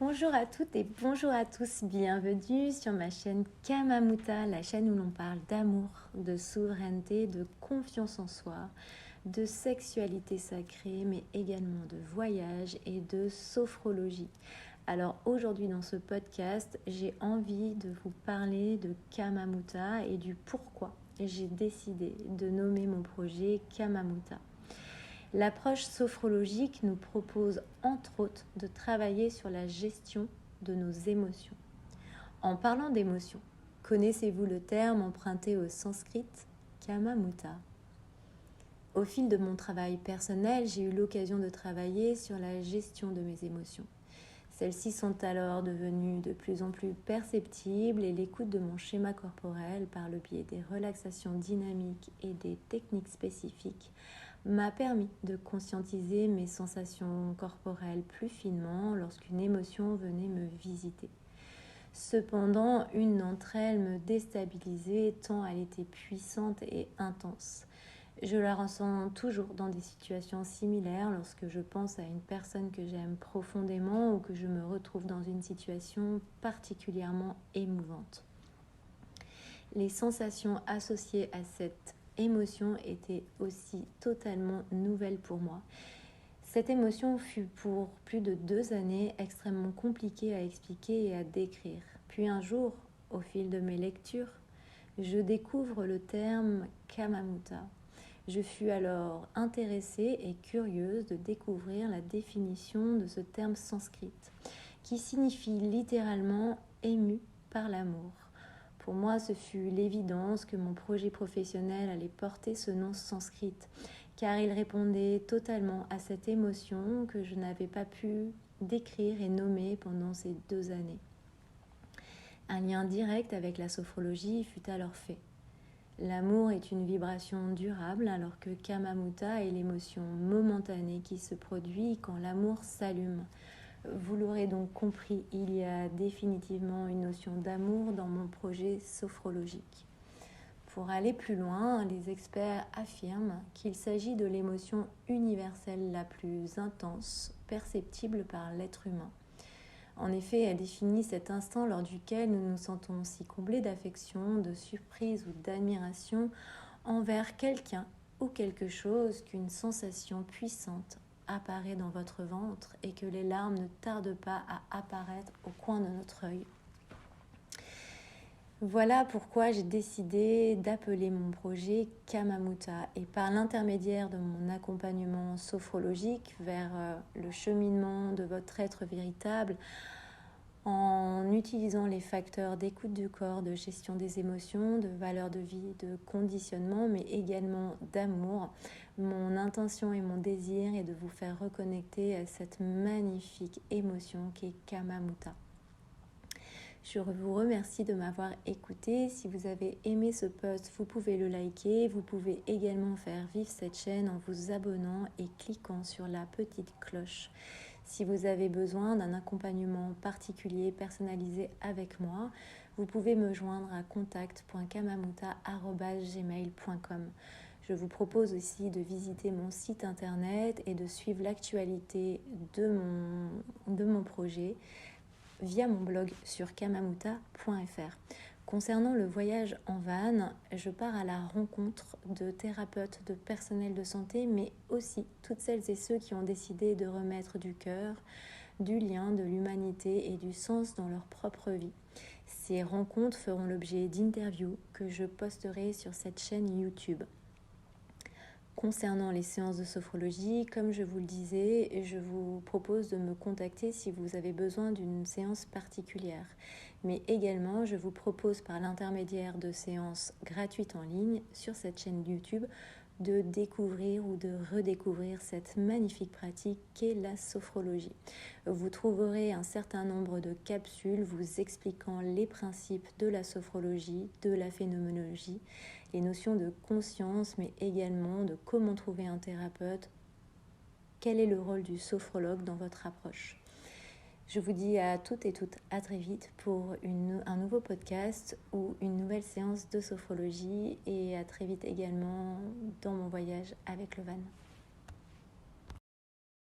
Bonjour à toutes et bonjour à tous, bienvenue sur ma chaîne Kamamuta, la chaîne où l'on parle d'amour, de souveraineté, de confiance en soi, de sexualité sacrée, mais également de voyage et de sophrologie. Alors aujourd'hui dans ce podcast, j'ai envie de vous parler de Kamamuta et du pourquoi j'ai décidé de nommer mon projet Kamamuta. L'approche sophrologique nous propose entre autres de travailler sur la gestion de nos émotions. En parlant d'émotions, connaissez-vous le terme emprunté au sanskrit Kamamuta? Au fil de mon travail personnel, j'ai eu l'occasion de travailler sur la gestion de mes émotions. Celles-ci sont alors devenues de plus en plus perceptibles et l'écoute de mon schéma corporel par le biais des relaxations dynamiques et des techniques spécifiques m'a permis de conscientiser mes sensations corporelles plus finement lorsqu'une émotion venait me visiter. Cependant, une d'entre elles me déstabilisait tant elle était puissante et intense. Je la ressens toujours dans des situations similaires lorsque je pense à une personne que j'aime profondément ou que je me retrouve dans une situation particulièrement émouvante. Les sensations associées à cette émotion était aussi totalement nouvelle pour moi. Cette émotion fut pour plus de 2 années extrêmement compliquée à expliquer et à décrire. Puis un jour, au fil de mes lectures, je découvre le terme Kamamuta. Je fus alors intéressée et curieuse de découvrir la définition de ce terme sanskrit, qui signifie littéralement ému par l'amour. Pour moi, ce fut l'évidence que mon projet professionnel allait porter ce nom sanskrit, car il répondait totalement à cette émotion que je n'avais pas pu décrire et nommer pendant ces 2 années. Un lien direct avec la sophrologie fut alors fait. L'amour est une vibration durable, alors que Kamamuta est l'émotion momentanée qui se produit quand l'amour s'allume. Vous l'aurez donc compris, il y a définitivement une notion d'amour dans mon projet sophrologique. Pour aller plus loin, les experts affirment qu'il s'agit de l'émotion universelle la plus intense, perceptible par l'être humain. En effet, elle définit cet instant lors duquel nous nous sentons si comblés d'affection, de surprise ou d'admiration envers quelqu'un ou quelque chose qu'une sensation puissante apparaît dans votre ventre et que les larmes ne tardent pas à apparaître au coin de notre œil. Voilà pourquoi j'ai décidé d'appeler mon projet Kamamuta, et par l'intermédiaire de mon accompagnement sophrologique vers le cheminement de votre être véritable, en utilisant les facteurs d'écoute du corps, de gestion des émotions, de valeur de vie, de conditionnement, mais également d'amour. Mon intention et mon désir est de vous faire reconnecter à cette magnifique émotion qu'est Kamamuta. Je vous remercie de m'avoir écouté. Si vous avez aimé ce post, vous pouvez le liker. Vous pouvez également faire vivre cette chaîne en vous abonnant et cliquant sur la petite cloche. Si vous avez besoin d'un accompagnement particulier personnalisé avec moi, vous pouvez me joindre à contact.kamamuta@gmail.com. Je vous propose aussi de visiter mon site internet et de suivre l'actualité de mon projet via mon blog sur kamamuta.fr. Concernant le voyage en van, je pars à la rencontre de thérapeutes, de personnel de santé, mais aussi toutes celles et ceux qui ont décidé de remettre du cœur, du lien, de l'humanité et du sens dans leur propre vie. Ces rencontres feront l'objet d'interviews que je posterai sur cette chaîne YouTube. Concernant les séances de sophrologie, comme je vous le disais, je vous propose de me contacter si vous avez besoin d'une séance particulière. Mais également, je vous propose par l'intermédiaire de séances gratuites en ligne sur cette chaîne YouTube de découvrir ou de redécouvrir cette magnifique pratique qu'est la sophrologie. Vous trouverez un certain nombre de capsules vous expliquant les principes de la sophrologie, de la phénoménologie, les notions de conscience, mais également de comment trouver un thérapeute, quel est le rôle du sophrologue dans votre approche. Je vous dis à toutes et toutes à très vite pour un nouveau podcast ou une nouvelle séance de sophrologie, et à très vite également dans mon voyage avec le van.